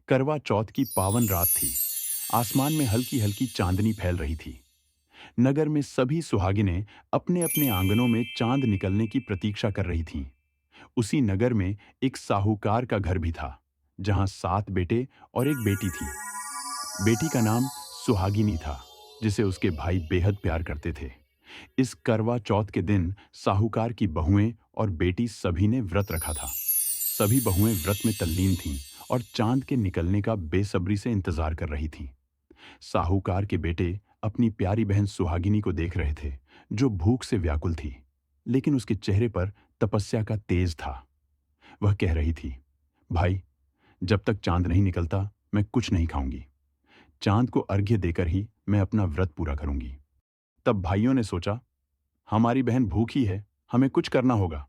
करवा चौथ की पावन रात थी। आसमान में हल्की हल्की चांदनी फैल रही थी। नगर में सभी सुहागिनें अपने अपने आंगनों में चांद निकलने की प्रतीक्षा कर रही थीं। उसी नगर में एक साहूकार का घर भी था, जहां 7 बेटे और एक बेटी थी। बेटी का नाम सुहागिनी था, जिसे उसके भाई बेहद प्यार करते थे। इस करवा चौथ के दिन साहूकार की बहुएं और बेटी सभी ने व्रत रखा था। सभी बहुएं व्रत में तल्लीन थीं और चांद के निकलने का बेसब्री से इंतजार कर रही थीं। साहूकार के बेटे अपनी प्यारी बहन सुहागिनी को देख रहे थे, जो भूख से व्याकुल थी, लेकिन उसके चेहरे पर तपस्या का तेज था। वह कह रही थी, भाई, जब तक चांद नहीं निकलता मैं कुछ नहीं खाऊंगी। चांद को अर्घ्य देकर ही मैं अपना व्रत पूरा करूंगी। तब भाइयों ने सोचा, हमारी बहन भूखी है, हमें कुछ करना होगा।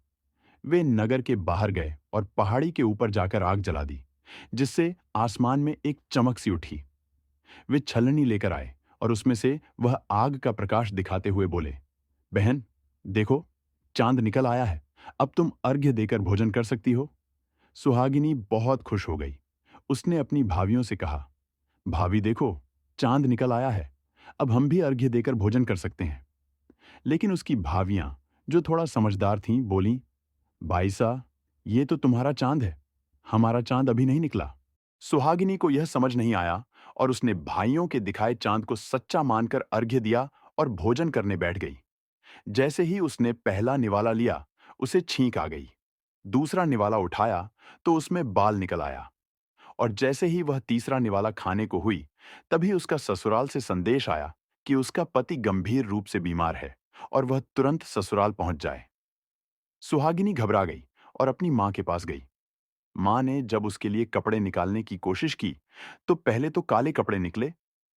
वे नगर के बाहर गए और पहाड़ी के ऊपर जाकर आग जला दी, जिससे आसमान में एक चमक सी उठी। वे छलनी लेकर आए और उसमें से वह आग का प्रकाश दिखाते हुए बोले, बहन, देखो, चांद निकल आया है। अब तुम अर्घ्य देकर भोजन कर सकती हो। सुहागिनी बहुत खुश हो गई। उसने अपनी भाभियों से कहा, भाभी देखो, चांद निकल आया है। अब हम भी अर्घ्य देकर भोजन कर सकते हैं। लेकिन उसकी भाभियां, जो थोड़ा समझदार थीं, बोलीं, बाईसा, ये तो तुम्हारा चांद है, हमारा चांद अभी नहीं निकला। सुहागिनी को यह समझ नहीं आया और उसने भाइयों के दिखाए चांद को सच्चा मानकर अर्घ्य दिया और भोजन करने बैठ गई। जैसे ही उसने पहला निवाला लिया, उसे छींक आ गई। दूसरा निवाला उठाया तो उसमें बाल निकल आया। और जैसे ही वह तीसरा निवाला खाने को हुई, तभी उसका ससुराल से संदेश आया कि उसका पति गंभीर रूप से बीमार है और वह तुरंत ससुराल पहुंच जाए। सुहागिनी घबरा गई और अपनी मां के पास गई। मां ने जब उसके लिए कपड़े निकालने की कोशिश की, तो पहले तो काले कपड़े निकले,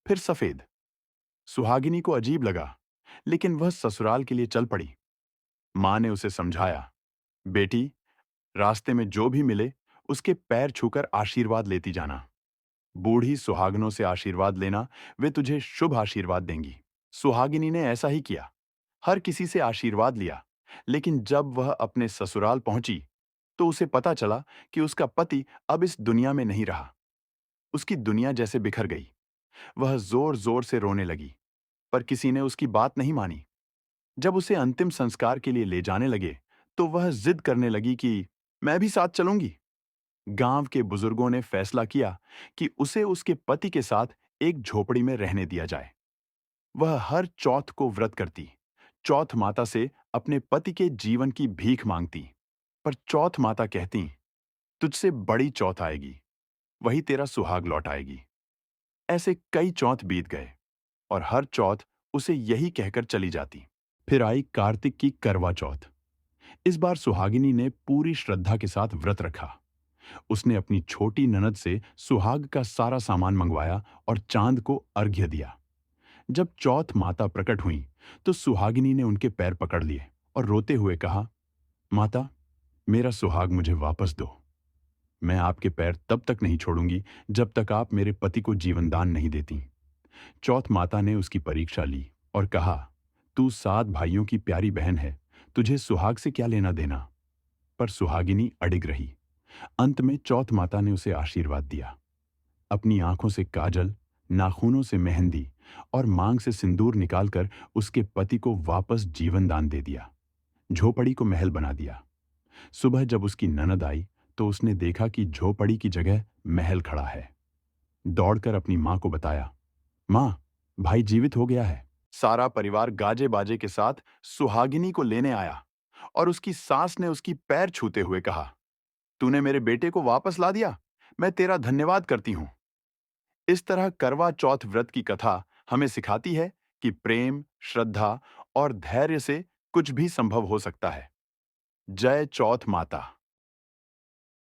फिर सफेद। सुहागिनी को अजीब लगा, लेकिन वह ससुराल के लिए चल पड़ी। मां ने उसे समझाया, बेटी, रास्ते में जो भी मिले, उसके पैर छूकर आशीर्वाद लेती जाना। बूढ़ी सुहागनों से आशीर्वाद लेना, वे तुझे शुभ आशीर्वाद देंगी। सुहागिनी ने ऐसा ही किया। हर किसी से आशीर्वाद लिया, लेकिन जब वह अपने ससुराल पहुंची, तो उसे पता चला कि उसका पति अब इस दुनिया में नहीं रहा। उसकी दुनिया जैसे बिखर गई। वह जोर जोर से रोने लगी, पर किसी ने उसकी बात नहीं मानी। जब उसे अंतिम संस्कार के लिए ले जाने लगे, तो वह जिद करने लगी कि मैं भी साथ चलूंगी। गांव के बुजुर्गों ने फैसला किया कि उसे उसके पति के साथ एक झोपड़ी में रहने दिया जाए। वह हर चौथ को व्रत करती, चौथ माता से अपने पति के जीवन की भीख मांगती। पर चौथ माता कहती, तुझसे बड़ी चौथ आएगी, वही तेरा सुहाग लौट आएगी। ऐसे कई चौथ बीत गए और हर चौथ उसे यही कहकर चली जाती। फिर आई कार्तिक की करवा चौथ। इस बार सुहागिनी ने पूरी श्रद्धा के साथ व्रत रखा। उसने अपनी छोटी ननद से सुहाग का सारा सामान मंगवाया और चांद को अर्घ्य दिया। जब चौथ माता प्रकट हुई, तो सुहागिनी ने उनके पैर पकड़ लिए और रोते हुए कहा, माता, मेरा सुहाग मुझे वापस दो। मैं आपके पैर तब तक नहीं छोड़ूंगी जब तक आप मेरे पति को जीवन दान नहीं देती। चौथ माता ने उसकी परीक्षा ली और कहा, तू 7 भाइयों की प्यारी बहन है, तुझे सुहाग से क्या लेना देना। पर सुहागिनी अडिग रही। अंत में चौथ माता ने उसे आशीर्वाद दिया। अपनी आंखों से काजल, नाखूनों से मेहंदी और मांग से सिंदूर निकालकर उसके पति को वापस जीवन दान दे दिया। झोपड़ी को महल बना दिया। सुबह जब उसकी ननद आई, तो उसने देखा कि झोपड़ी की जगह महल खड़ा है। दौड़कर अपनी मां को बताया, मां, भाई जीवित हो गया है। सारा परिवार गाजे बाजे के साथ सुहागिनी को लेने आया और उसकी सास ने उसकी पैर छूते हुए कहा, तूने मेरे बेटे को वापस ला दिया, मैं तेरा धन्यवाद करती हूं। इस तरह करवा चौथ व्रत की कथा हमें सिखाती है कि प्रेम, श्रद्धा और धैर्य से कुछ भी संभव हो सकता है। जय चौथ माता।